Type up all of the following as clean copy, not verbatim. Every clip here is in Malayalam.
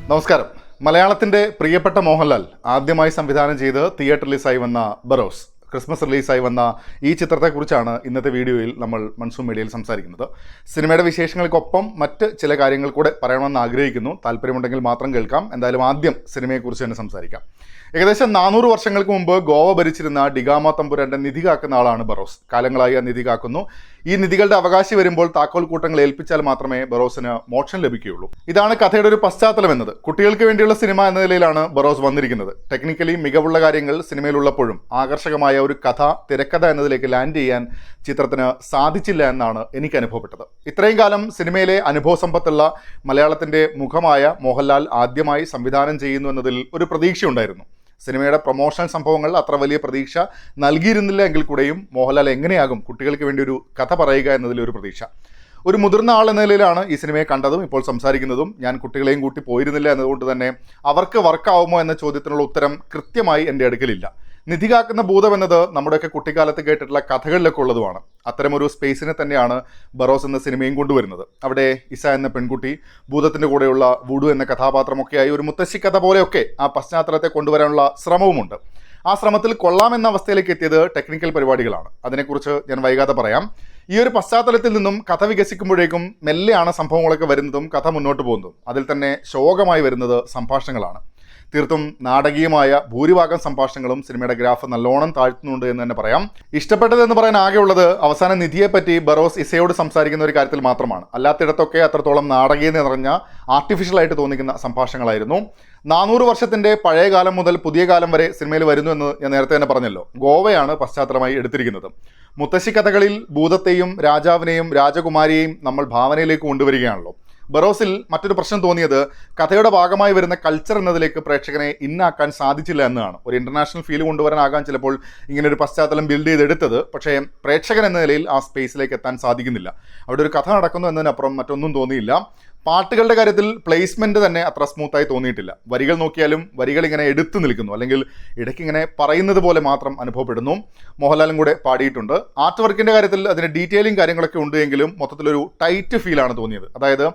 നമസ്കാരം. മലയാളത്തിൻ്റെ പ്രിയപ്പെട്ട മോഹൻലാൽ ആദ്യമായി സംവിധാനം ചെയ്ത് തിയേറ്റർ റിലീസായി വന്ന ബറോസ്, ക്രിസ്മസ് റിലീസായി വന്ന ഈ ചിത്രത്തെക്കുറിച്ചാണ് ഇന്നത്തെ വീഡിയോയിൽ നമ്മൾ മൺസൂൺ മീഡിയയിൽ സംസാരിക്കുന്നത്. സിനിമയുടെ വിശേഷങ്ങൾക്കൊപ്പം മറ്റ് ചില കാര്യങ്ങൾ കൂടെ പറയണമെന്ന് ആഗ്രഹിക്കുന്നു. താല്പര്യമുണ്ടെങ്കിൽ മാത്രം കേൾക്കാം. എന്തായാലും ആദ്യം സിനിമയെക്കുറിച്ച് തന്നെ സംസാരിക്കാം. ഏകദേശം 400 വർഷങ്ങൾക്ക് മുമ്പ് ഗോവ ഭരിച്ചിരുന്ന ഡിഗാമ തമ്പുരാൻ്റെ നിധി കാക്കുന്ന ആളാണ് ബറോസ്. കാലങ്ങളായി ആ നിധി കാക്കുന്നു. ഈ നിധികളുടെ അവകാശി വരുമ്പോൾ താക്കോൽ കൂട്ടങ്ങൾ ഏൽപ്പിച്ചാൽ മാത്രമേ ബറോസിന് മോക്ഷം ലഭിക്കുകയുള്ളൂ. ഇതാണ് കഥയുടെ ഒരു പശ്ചാത്തലം എന്നത്. കുട്ടികൾക്ക് വേണ്ടിയുള്ള സിനിമ എന്ന നിലയിലാണ് ബറോസ് വന്നിരിക്കുന്നത്. ടെക്നിക്കലി മികവുള്ള കാര്യങ്ങൾ സിനിമയിലുള്ളപ്പോഴും ആകർഷകമായ ഒരു കഥ, തിരക്കഥ എന്നതിലേക്ക് ലാൻഡ് ചെയ്യാൻ ചിത്രത്തിന് സാധിച്ചില്ല എന്നാണ് എനിക്ക് അനുഭവപ്പെട്ടത്. ഇത്രയും കാലം സിനിമയിലെ അനുഭവ സമ്പത്തുള്ള മലയാളത്തിൻ്റെ മുഖമായ മോഹൻലാൽ ആദ്യമായി സംവിധാനം ചെയ്യുന്നു എന്നതിൽ ഒരു പ്രതീക്ഷയുണ്ടായിരുന്നു. സിനിമയുടെ പ്രൊമോഷണൽ സംഭവങ്ങൾ അത്ര വലിയ പ്രതീക്ഷ നൽകിയിരുന്നില്ല എങ്കിൽ കൂടെയും മോഹൻലാൽ എങ്ങനെയാകും കുട്ടികൾക്ക് വേണ്ടി ഒരു കഥ പറയുക എന്നതിലൊരു പ്രതീക്ഷ. ഒരു മുതിർന്ന ആൾ എന്ന നിലയിലാണ് ഈ സിനിമയെ കണ്ടതും ഇപ്പോൾ സംസാരിക്കുന്നതും. ഞാൻ കുട്ടികളെയും കൂട്ടി പോയിരുന്നില്ല എന്നതുകൊണ്ട് തന്നെ അവർക്ക് വർക്കാവുമോ എന്ന ചോദ്യത്തിനുള്ള ഉത്തരം കൃത്യമായി എൻ്റെ അടുക്കലില്ല. നിധി കാക്കുന്ന ഭൂതം എന്നത് നമ്മുടെയൊക്കെ കുട്ടിക്കാലത്ത് കേട്ടിട്ടുള്ള കഥകളിലൊക്കെ ഉള്ളതുമാണ്. അത്തരമൊരു സ്പേസിനെ തന്നെയാണ് ബറോസ് എന്ന സിനിമയും കൊണ്ടുവരുന്നത്. അവിടെ ഇസ എന്ന പെൺകുട്ടി, ഭൂതത്തിൻ്റെ കൂടെയുള്ള വുഡു എന്ന കഥാപാത്രമൊക്കെയായി ഒരു മുത്തശ്ശി കഥ പോലെയൊക്കെ ആ പശ്ചാത്തലത്തെ കൊണ്ടുവരാനുള്ള ശ്രമവുമുണ്ട്. ആ ശ്രമത്തിൽ കൊള്ളാമെന്ന അവസ്ഥയിലേക്ക് എത്തിയത് ടെക്നിക്കൽ പരിപാടികളാണ്. അതിനെക്കുറിച്ച് ഞാൻ വൈകാതെ പറയാം. ഈ ഒരു പശ്ചാത്തലത്തിൽ നിന്നും കഥ വികസിക്കുമ്പോഴേക്കും മെല്ലെയാണ് സംഭവങ്ങളൊക്കെ വരുന്നതും കഥ മുന്നോട്ട് പോകുന്നതും. അതിൽ തന്നെ ശോകമായി വരുന്നത് സംഭാഷണങ്ങളാണ്. തീർത്തും നാടകീയമായ ഭൂരിഭാഗം സംഭാഷണങ്ങളും സിനിമയുടെ ഗ്രാഫ് നല്ലോണം താഴ്ത്തുന്നുണ്ട് എന്ന് തന്നെ പറയാം. ഇഷ്ടപ്പെട്ടതെന്ന് പറയാൻ ആകെയുള്ളത് അവസാന നിധിയെപ്പറ്റി ബറോസ് ഇസയോട് സംസാരിക്കുന്ന ഒരു കാര്യത്തിൽ മാത്രമാണ്. അല്ലാത്തിടത്തൊക്കെ അത്രത്തോളം നാടകീയത നിറഞ്ഞ ആർട്ടിഫിഷ്യലായിട്ട് തോന്നിക്കുന്ന സംഭാഷണങ്ങളായിരുന്നു. 400 വർഷത്തിൻ്റെ പഴയ കാലം മുതൽ പുതിയ കാലം വരെ സിനിമയിൽ വരുന്നു എന്ന് ഞാൻ നേരത്തെ തന്നെ പറഞ്ഞല്ലോ. ഗോവയാണ് പശ്ചാത്തലമായി എടുത്തിരിക്കുന്നത്. മുത്തശ്ശി കഥകളിൽ ഭൂതത്തെയും രാജാവിനെയും രാജകുമാരിയെയും നമ്മൾ ഭാവനയിലേക്ക് കൊണ്ടുവരികയാണല്ലോ. ബറോസിൽ മറ്റൊരു പ്രശ്നം തോന്നിയത് കഥയുടെ ഭാഗമായി വരുന്ന കൾച്ചർ എന്നതിലേക്ക് പ്രേക്ഷകനെ ഇന്നാക്കാൻ സാധിച്ചില്ല എന്നതാണ്. ഒരു ഇൻ്റർനാഷണൽ ഫീൽ കൊണ്ടുവരാനാകാൻ ചിലപ്പോൾ ഇങ്ങനൊരു പശ്ചാത്തലം ബിൽഡ് ചെയ്തെടുത്തത്. പക്ഷേ പ്രേക്ഷകൻ എന്ന നിലയിൽ ആ സ്പേസിലേക്ക് എത്താൻ സാധിക്കുന്നില്ല. അവിടെ ഒരു കഥ നടക്കുന്നു എന്നതിനപ്പുറം മറ്റൊന്നും തോന്നിയില്ല. പാട്ടുകളുടെ കാര്യത്തിൽ പ്ലേസ്മെൻറ്റ് തന്നെ അത്ര സ്മൂത്തായി തോന്നിയിട്ടില്ല. വരികൾ നോക്കിയാലും വരികൾ ഇങ്ങനെ എടുത്തു നിൽക്കുന്നു, അല്ലെങ്കിൽ ഇടയ്ക്ക് ഇങ്ങനെ പറയുന്നത് പോലെ മാത്രം അനുഭവപ്പെടുന്നു. മോഹൻലാലും കൂടെ പാടിയിട്ടുണ്ട്. ആർട്ട് വർക്കിൻ്റെ കാര്യത്തിൽ അതിന് ഡീറ്റെയിലിംഗ് കാര്യങ്ങളൊക്കെ ഉണ്ട് എങ്കിലും മൊത്തത്തിലൊരു ടൈറ്റ് ഫീലാണ് തോന്നിയത്. അതായത്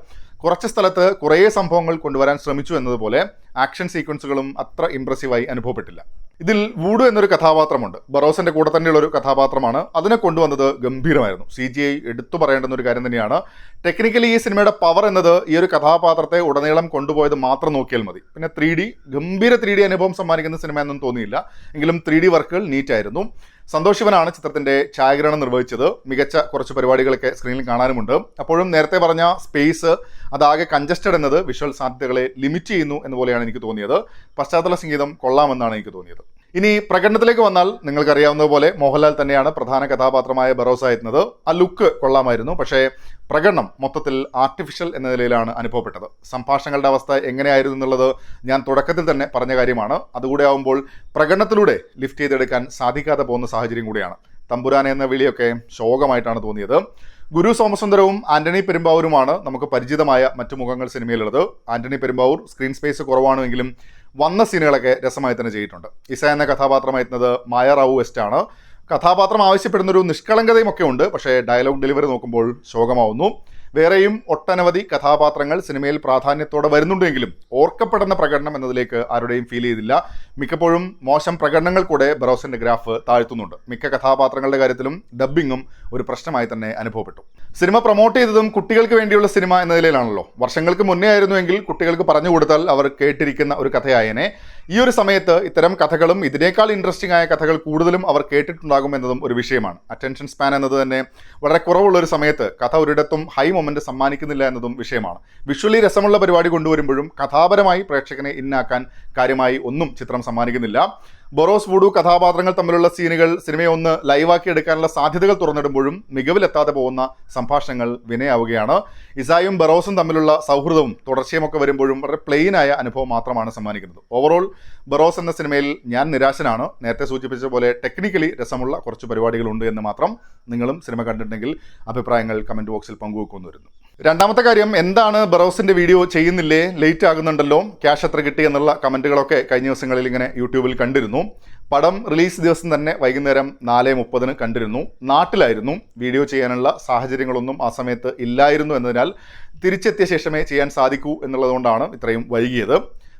കുറച്ച് സ്ഥലത്ത് കുറേ സംഭവങ്ങൾ കൊണ്ടുവരാൻ ശ്രമിച്ചു എന്നതുപോലെ ആക്ഷൻ സീക്വൻസുകളും അത്ര ഇംപ്രസീവായി അനുഭവപ്പെട്ടില്ല. ഇതിൽ വൂഡു എന്നൊരു കഥാപാത്രമുണ്ട്. ബറോസിൻ്റെ കൂടെ തന്നെയുള്ളൊരു കഥാപാത്രമാണ്. അതിനെ കൊണ്ടുവന്നത് ഗംഭീരമായിരുന്നു. CGI എടുത്തു പറയേണ്ടുന്ന ഒരു കാര്യം തന്നെയാണ്. ടെക്നിക്കലി ഈ സിനിമയുടെ പവർ എന്നത് ഈ ഒരു കഥാപാത്രത്തെ ഉടനീളം കൊണ്ടുപോയത് മാത്രം നോക്കിയാൽ മതി. പിന്നെ 3D ഗംഭീര 3D അനുഭവം സമ്മാനിക്കുന്ന സിനിമ എന്നും തോന്നിയില്ല. എങ്കിലും 3D വർക്കുകൾ നീറ്റായിരുന്നു. സന്തോഷ് ശിവനാണ് ചിത്രത്തിൻ്റെ ഛായാഗ്രഹണം നിർവഹിച്ചത്. മികച്ച കുറച്ച് പരിപാടികളൊക്കെ സ്ക്രീനിൽ കാണാനുമുണ്ട്. അപ്പോഴും നേരത്തെ പറഞ്ഞ സ്പേസ് അതാകെ കൺജസ്റ്റഡ് എന്നത് വിഷ്വൽ സാധ്യതകളെ ലിമിറ്റ് ചെയ്യുന്നു എന്നുപോലെയാണ് എനിക്ക് തോന്നിയത്. പശ്ചാത്തല സംഗീതം കൊള്ളാമെന്നാണ് എനിക്ക് തോന്നിയത്. ഇനി പ്രകടനത്തിലേക്ക് വന്നാൽ നിങ്ങൾക്കറിയാവുന്നതുപോലെ മോഹൻലാൽ തന്നെയാണ് പ്രധാന കഥാപാത്രമായ ബറോസ് ആയിരുന്നത്. ആ ലുക്ക് കൊള്ളാമായിരുന്നു. പക്ഷേ പ്രകടനം മൊത്തത്തിൽ ആർട്ടിഫിഷ്യൽ എന്ന നിലയിലാണ് അനുഭവപ്പെട്ടത്. സംഭാഷണങ്ങളുടെ അവസ്ഥ എങ്ങനെയായിരുന്നു എന്നുള്ളത് ഞാൻ തുടക്കത്തിൽ തന്നെ പറഞ്ഞ കാര്യമാണ്. അതുകൂടെ ആവുമ്പോൾ പ്രകടനത്തിലൂടെ ലിഫ്റ്റ് ചെയ്തെടുക്കാൻ സാധിക്കാതെ പോകുന്ന സാഹചര്യം കൂടിയാണ്. തമ്പുരാൻ എന്ന വിളിയൊക്കെ ശോകമായിട്ടാണ് തോന്നിയത്. ഗുരു സോമസുന്ദരവും ആന്റണി പെരുമ്പാവൂരുമാണ് നമുക്ക് പരിചിതമായ മറ്റു മുഖങ്ങൾ സിനിമയിലുള്ളത്. ആന്റണി പെരുമ്പാവൂർ സ്ക്രീൻ സ്പേസ് കുറവാണെങ്കിലും വന്ന സീനുകളൊക്കെ രസമായി തന്നെ ചെയ്തിട്ടുണ്ട്. ഇസ എന്ന കഥാപാത്രമായിരുന്നത് മായ റാവു വെസ്റ്റ് ആണ്. കഥാപാത്രം ആവശ്യപ്പെടുന്നൊരു നിഷ്കളങ്കതയും ഒക്കെ ഉണ്ട്. പക്ഷേ ഡയലോഗ് ഡെലിവറി നോക്കുമ്പോൾ ശോകമാവുന്നു. വേറെയും ഒട്ടനവധി കഥാപാത്രങ്ങൾ സിനിമയിൽ പ്രാധാന്യത്തോടെ വരുന്നുണ്ടെങ്കിലും ഓർക്കപ്പെടുന്ന പ്രകടനം എന്നതിലേക്ക് ആരുടെയും ഫീൽ ചെയ്തില്ല. മിക്കപ്പോഴും മോശം പ്രകടനങ്ങൾ കൂടെ ബറോസിൻ്റെ ഗ്രാഫ് താഴ്ത്തുന്നുണ്ട്. മിക്ക കഥാപാത്രങ്ങളുടെ കാര്യത്തിലും ഡബ്ബിങ്ങും ഒരു പ്രശ്നമായി തന്നെ അനുഭവപ്പെട്ടു. സിനിമ പ്രൊമോട്ട് ചെയ്തതും കുട്ടികൾക്ക് വേണ്ടിയുള്ള സിനിമ എന്ന നിലയിലാണല്ലോ. വർഷങ്ങൾക്ക് മുന്നേ ആയിരുന്നുവെങ്കിൽ കുട്ടികൾക്ക് പറഞ്ഞു കൊടുത്താൽ അവർ കേട്ടിരിക്കുന്ന ഒരു കഥയായനെ. ഈ ഒരു സമയത്ത് ഇത്തരം കഥകളും ഇതിനേക്കാൾ ഇൻട്രസ്റ്റിംഗ് ആയ കഥകൾ കൂടുതലും അവർ കേട്ടിട്ടുണ്ടാകും എന്നതും ഒരു വിഷയമാണ്. അറ്റൻഷൻ സ്പാൻ എന്നത് തന്നെ വളരെ കുറവുള്ളൊരു സമയത്ത് കഥ ഒരിടത്തും ഹൈ മൊമെന്റ് സമ്മാനിക്കുന്നില്ല എന്നതും വിഷയമാണ്. വിഷ്വലി രസമുള്ള പരിപാടി കൊണ്ടുവരുമ്പോഴും കഥാപരമായി പ്രേക്ഷകനെ ഇന്നാക്കാൻ കാര്യമായി ഒന്നും ചിത്രം സമ്മാനിക്കുന്നില്ല. ബറോസ് വൂഡു കഥാപാത്രങ്ങൾ തമ്മിലുള്ള സീനുകൾ സിനിമയെ ഒന്ന് ലൈവാക്കി എടുക്കാനുള്ള സാധ്യതകൾ തുറന്നിടുമ്പോഴും മികവിലെത്താതെ പോകുന്ന സംഭാഷണങ്ങൾ വിനയാവുകയാണ്. ഇസായും ബറോസും തമ്മിലുള്ള സൗഹൃദവും തുടർച്ചയുമൊക്കെ വരുമ്പോഴും വളരെ പ്ലെയിനായ അനുഭവം മാത്രമാണ് സമ്മാനിക്കുന്നത്. ഓവറോൾ ബറോസ് എന്ന സിനിമയിൽ ഞാൻ നിരാശനാണ്. നേരത്തെ സൂചിപ്പിച്ച പോലെ ടെക്നിക്കലി രസമുള്ള കുറച്ച് പരിപാടികളുണ്ട് എന്ന് മാത്രം. നിങ്ങളും സിനിമ കണ്ടിട്ടുണ്ടെങ്കിൽ അഭിപ്രായങ്ങൾ കമൻറ്റ് ബോക്സിൽ പങ്കുവെക്കുമെന്ന് വരുന്നു. രണ്ടാമത്തെ കാര്യം, എന്താണ് ബറോസിൻ്റെ വീഡിയോ ചെയ്യുന്നില്ലേ, ലേറ്റ് ആകുന്നുണ്ടല്ലോ, ക്യാഷ് എത്ര കിട്ടി എന്നുള്ള കമൻറ്റുകളൊക്കെ കഴിഞ്ഞ ദിവസങ്ങളിൽ ഇങ്ങനെ യൂട്യൂബിൽ കണ്ടിരുന്നു. പടം റിലീസ് ദിവസം തന്നെ വൈകുന്നേരം 4:30 കണ്ടിരുന്നു. നാട്ടിലായിരുന്നു. വീഡിയോ ചെയ്യാനുള്ള സാഹചര്യങ്ങളൊന്നും ആ സമയത്ത് ഇല്ലായിരുന്നു എന്നതിനാൽ തിരിച്ചെത്തിയ ശേഷമേ ചെയ്യാൻ സാധിക്കൂ എന്നുള്ളതുകൊണ്ടാണ് ഇത്രയും വൈകിയത്.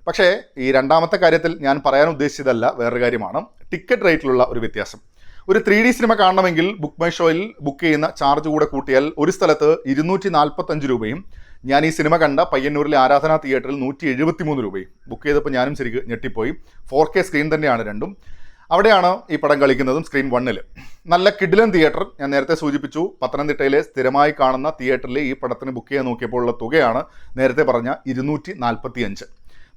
പക്ഷേ ഈ രണ്ടാമത്തെ കാര്യത്തിൽ ഞാൻ പറയാൻ ഉദ്ദേശിച്ചതല്ല, വേറൊരു കാര്യമാണ് ടിക്കറ്റ് റേറ്റിലുള്ള ഒരു വ്യത്യാസം. ഒരു 3D സിനിമ കാണണമെങ്കിൽ ബുക്ക് മൈ ഷോയിൽ ബുക്ക് ചെയ്യുന്ന ചാർജ് കൂടെ കൂട്ടിയാൽ ഒരു സ്ഥലത്ത് 245 രൂപയും ഞാൻ ഈ സിനിമ കണ്ട പയ്യന്നൂരിലെ ആരാധനാ തിയേറ്ററിൽ 173 രൂപയും. ബുക്ക് ചെയ്തപ്പോൾ ഞാനും ശരിക്കും ഞെട്ടിപ്പോയി. 4K സ്ക്രീൻ തന്നെയാണ് രണ്ടും. അവിടെയാണ് ഈ പടം കളിക്കുന്നതും, സ്ക്രീൻ 1-ൽ. നല്ല കിഡിലൻ തിയേറ്റർ. ഞാൻ നേരത്തെ സൂചിപ്പിച്ചു, പത്തനംതിട്ടയിലെ സ്ഥിരമായി കാണുന്ന തിയേറ്ററിൽ ഈ പടത്തിന് ബുക്ക് ചെയ്യാൻ നോക്കിയപ്പോൾ ഉള്ള തുകയാണ് നേരത്തെ പറഞ്ഞ 245.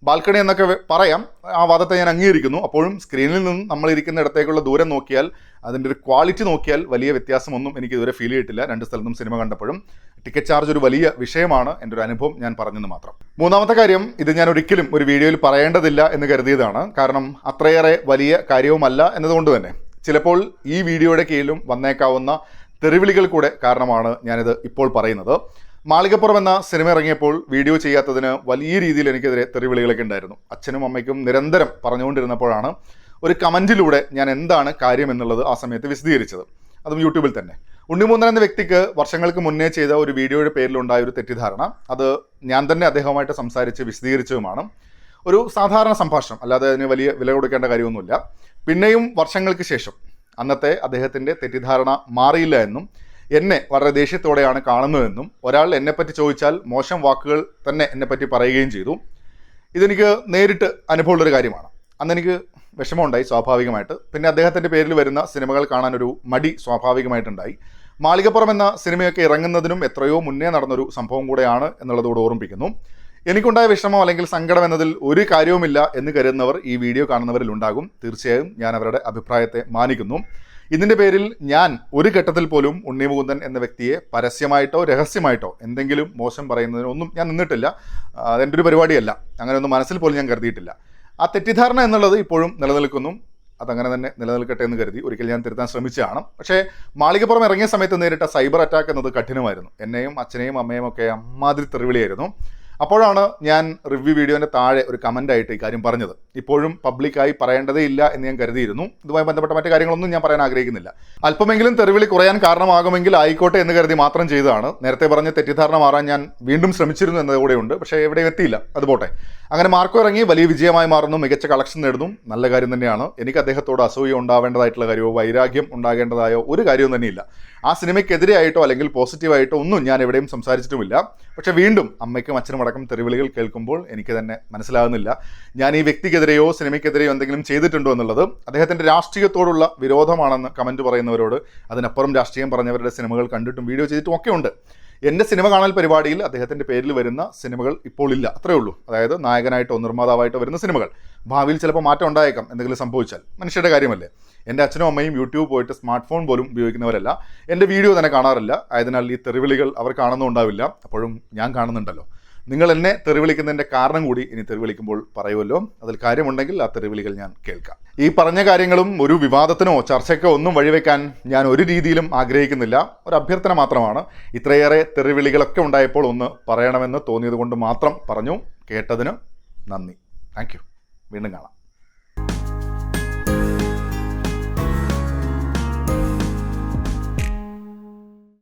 ബാൽക്കണി എന്നൊക്കെ പറയാം, ആ വാദത്തെ ഞാൻ അംഗീകരിക്കുന്നു. അപ്പോഴും സ്ക്രീനിൽ നിന്നും നമ്മളിരിക്കുന്ന ഇടത്തേക്കുള്ള ദൂരം നോക്കിയാൽ, അതിൻ്റെ ഒരു ക്വാളിറ്റി നോക്കിയാൽ വലിയ വ്യത്യാസമൊന്നും എനിക്ക് ഇതുവരെ ഫീൽ ചെയ്തിട്ടില്ല. രണ്ട് സ്ഥലത്തും സിനിമ കണ്ടപ്പോഴും ടിക്കറ്റ് ചാർജ് ഒരു വലിയ വിഷയമാണ്. എൻ്റെ ഒരു അനുഭവം ഞാൻ പറഞ്ഞെന്ന് മാത്രം. മൂന്നാമത്തെ കാര്യം, ഇത് ഞാൻ ഒരിക്കലും ഒരു വീഡിയോയിൽ പറയേണ്ടതില്ല എന്ന് കരുതിയതാണ്. കാരണം അത്രയേറെ വലിയ കാര്യവുമല്ല എന്നതുകൊണ്ട് തന്നെ ചിലപ്പോൾ ഈ വീഡിയോയുടെ കീഴിലും വന്നേക്കാവുന്ന തെറിവിളികൾ കൂടെ കാരണമാണ് ഞാനിത് ഇപ്പോൾ പറയുന്നത്. മാളികപ്പുറം എന്ന സിനിമ ഇറങ്ങിയപ്പോൾ വീഡിയോ ചെയ്യാത്തതിന് വലിയ രീതിയിൽ എനിക്കെതിരെ തെറിവിളികളൊക്കെ ഉണ്ടായിരുന്നു. അച്ഛനും അമ്മയ്ക്കും നിരന്തരം പറഞ്ഞുകൊണ്ടിരുന്നപ്പോഴാണ് ഒരു കമൻറ്റിലൂടെ ഞാൻ എന്താണ് കാര്യം എന്നുള്ളത് ആ സമയത്ത് വിശദീകരിച്ചത്. അതും യൂട്യൂബിൽ തന്നെ. ഉണ്ണിമൂന്നൻ എന്ന വ്യക്തിക്ക് വർഷങ്ങൾക്ക് മുന്നേ ചെയ്ത ഒരു വീഡിയോയുടെ പേരിലുണ്ടായ ഒരു തെറ്റിദ്ധാരണ, അത് ഞാൻ തന്നെ അദ്ദേഹവുമായിട്ട് സംസാരിച്ച് വിശദീകരിച്ചതുമാണ്. ഒരു സാധാരണ സംഭാഷണം, അല്ലാതെ അതിന് വലിയ വില കൊടുക്കേണ്ട കാര്യമൊന്നുമില്ല. പിന്നെയും വർഷങ്ങൾക്ക് ശേഷം അന്നത്തെ അദ്ദേഹത്തിൻ്റെ തെറ്റിദ്ധാരണ മാറിയില്ല എന്നും എന്നെ വളരെ ദേഷ്യത്തോടെയാണ് കാണുന്നതെന്നും ഒരാൾ എന്നെപ്പറ്റി ചോദിച്ചാൽ മോശം വാക്കുകൾ തന്നെ എന്നെപ്പറ്റി പറയുകയും ചെയ്തു. ഇതെനിക്ക് നേരിട്ട് അനുഭവമുള്ളൊരു കാര്യമാണ്. അന്നെനിക്ക് വിഷമമുണ്ടായി സ്വാഭാവികമായിട്ട്. പിന്നെ അദ്ദേഹത്തിൻ്റെ പേരിൽ വരുന്ന സിനിമകൾ കാണാനൊരു മടി സ്വാഭാവികമായിട്ടുണ്ടായി. മാളികപ്പുറം എന്ന സിനിമയൊക്കെ ഇറങ്ങുന്നതിനും എത്രയോ മുന്നേ നടന്നൊരു സംഭവം കൂടെയാണ് എന്നുള്ളതോട് ഓർമ്മിപ്പിക്കുന്നു. എനിക്കുണ്ടായ വിഷമം അല്ലെങ്കിൽ സങ്കടം എന്നതിൽ ഒരു കാര്യവുമില്ല എന്ന് കരുതുന്നവർ ഈ വീഡിയോ കാണുന്നവരിൽ ഉണ്ടാകും. തീർച്ചയായും ഞാൻ അവരുടെ അഭിപ്രായത്തെ മാനിക്കുന്നു. ഇതിൻ്റെ പേരിൽ ഞാൻ ഒരു ഘട്ടത്തിൽ പോലും ഉണ്ണി മുകുന്ദൻ എന്ന വ്യക്തിയെ പരസ്യമായിട്ടോ രഹസ്യമായിട്ടോ എന്തെങ്കിലും മോശം പറയുന്നതിനൊന്നും ഞാൻ നിന്നിട്ടില്ല. അതെൻ്റെ ഒരു പരിപാടിയല്ല. അങ്ങനെയൊന്നും മനസ്സിൽ പോലും ഞാൻ കരുതിയിട്ടില്ല. ആ തെറ്റിദ്ധാരണ എന്നുള്ളത് ഇപ്പോഴും നിലനിൽക്കുന്നു. അതങ്ങനെ തന്നെ നിലനിൽക്കട്ടെ എന്ന് കരുതി ഒരിക്കൽ ഞാൻ തിരുത്താൻ ശ്രമിച്ചതാണ്. പക്ഷേ മാളികപ്പുറം ഇറങ്ങിയ സമയത്ത് നേരിട്ട സൈബർ അറ്റാക്ക് എന്നത് കഠിനമായിരുന്നു. എന്നെയും അച്ഛനെയും അമ്മയും ഒക്കെ അമ്മാതിരി തെറിവിളിയായിരുന്നു. അപ്പോഴാണ് ഞാൻ റിവ്യൂ വീഡിയോൻ്റെ താഴെ ഒരു കമൻ്റായിട്ട് ഈ കാര്യം പറഞ്ഞത്. ഇപ്പോഴും പബ്ലിക്കായി പറയേണ്ടതേ ഇല്ല എന്ന് ഞാൻ കരുതിയിരുന്നു. ഇതുമായി ബന്ധപ്പെട്ട മറ്റു കാര്യങ്ങളൊന്നും ഞാൻ പറയാൻ ആഗ്രഹിക്കുന്നില്ല. അല്പമെങ്കിലും തെറിവിളി കുറയാൻ കാരണമാകുമെങ്കിൽ ആയിക്കോട്ടെ എന്ന് കരുതി മാത്രം ചെയ്തതാണ്. നേരത്തെ പറഞ്ഞ തെറ്റിദ്ധാരണ മാറാൻ ഞാൻ വീണ്ടും ശ്രമിച്ചിരുന്നു എന്നതുകൂടെയുണ്ട്. പക്ഷേ എവിടെയും എത്തിയില്ല. അതുപോട്ടെ. അങ്ങനെ മാർക്കോ ഇറങ്ങി വലിയ വിജയമായി മാറുന്നു, മികച്ച കളക്ഷൻ നേടുന്നു. നല്ല കാര്യം തന്നെയാണ്. എനിക്ക് അദ്ദേഹത്തോട് അസൂയ ഉണ്ടാവേണ്ടതായിട്ടുള്ള കാര്യമോ വൈരാഗ്യം ഉണ്ടാകേണ്ടതായോ ഒരു കാര്യവും തന്നെയില്ല. ആ സിനിമയ്ക്കെതിരെയായിട്ടോ അല്ലെങ്കിൽ പോസിറ്റീവായിട്ടോ ഒന്നും ഞാൻ എവിടെയും സംസാരിച്ചിട്ടുമില്ല. പക്ഷേ വീണ്ടും അമ്മയ്ക്കും അച്ഛനും അടക്കം തെറിവിളികൾ കേൾക്കുമ്പോൾ എനിക്ക് തന്നെ മനസ്സിലാകുന്നില്ല ഞാൻ ഈ വ്യക്തിക്കെതിരെയോ സിനിമയ്ക്കെതിരെയോ എന്തെങ്കിലും ചെയ്തിട്ടുണ്ടോ എന്നുള്ളത്. അദ്ദേഹത്തിൻ്റെ രാഷ്ട്രീയത്തോടുള്ള വിരോധമാണെന്ന് കമൻറ്റ് പറയുന്നവരോട് അതിനപ്പുറം രാഷ്ട്രീയം പറഞ്ഞവരുടെ സിനിമകൾ കണ്ടിട്ടും വീഡിയോ ചെയ്തിട്ടും ഒക്കെ ഉണ്ട്. എൻ്റെ സിനിമ കാണൽ പരിപാടിയിൽ അദ്ദേഹത്തിൻ്റെ പേരിൽ വരുന്ന സിനിമകൾ ഇപ്പോൾ ഇല്ല. അത്രയേ ഉള്ളൂ. അതായത് നായകനായിട്ടോ നിർമ്മാതാവായിട്ടോ വരുന്ന സിനിമകൾ. ഭാവിയിൽ ചിലപ്പോൾ മാറ്റം ഉണ്ടായേക്കാം എന്തെങ്കിലും സംഭവിച്ചാൽ. മനുഷ്യരുടെ കാര്യമല്ലേ. എൻ്റെ അച്ഛനും അമ്മയും യൂട്യൂബ് പോയിട്ട് സ്മാർട്ട് ഫോൺ പോലും ഉപയോഗിക്കുന്നവരല്ല. എൻ്റെ വീഡിയോ തന്നെ കാണാറില്ല. ആയതിനാൽ ഈ തെറിവിളികൾ അവർ കാണുന്നുണ്ടാവില്ല. അപ്പോഴും ഞാൻ കാണുന്നുണ്ടല്ലോ. നിങ്ങൾ എന്നെ തെറിവിളിക്കുന്നതിൻ്റെ കാരണം കൂടി ഇനി തെറിവിളിക്കുമ്പോൾ പറയുമല്ലോ. അതിൽ കാര്യമുണ്ടെങ്കിൽ ആ തെറിവിളികൾ ഞാൻ കേൾക്കാം. ഈ പറഞ്ഞ കാര്യങ്ങളും ഒരു വിവാദത്തിനോ ചർച്ചയ്ക്കോ ഒന്നും വഴിവെക്കാൻ ഞാൻ ഒരു രീതിയിലും ആഗ്രഹിക്കുന്നില്ല. ഒരു അഭ്യർത്ഥന മാത്രമാണ്. ഇത്രയേറെ തെറിവിളികളൊക്കെ ഉണ്ടായപ്പോൾ ഒന്ന് പറയണമെന്ന് തോന്നിയത് കൊണ്ട് മാത്രം പറഞ്ഞു. കേട്ടതിന് നന്ദി. Thank you. വീണ്ടും കാണാം.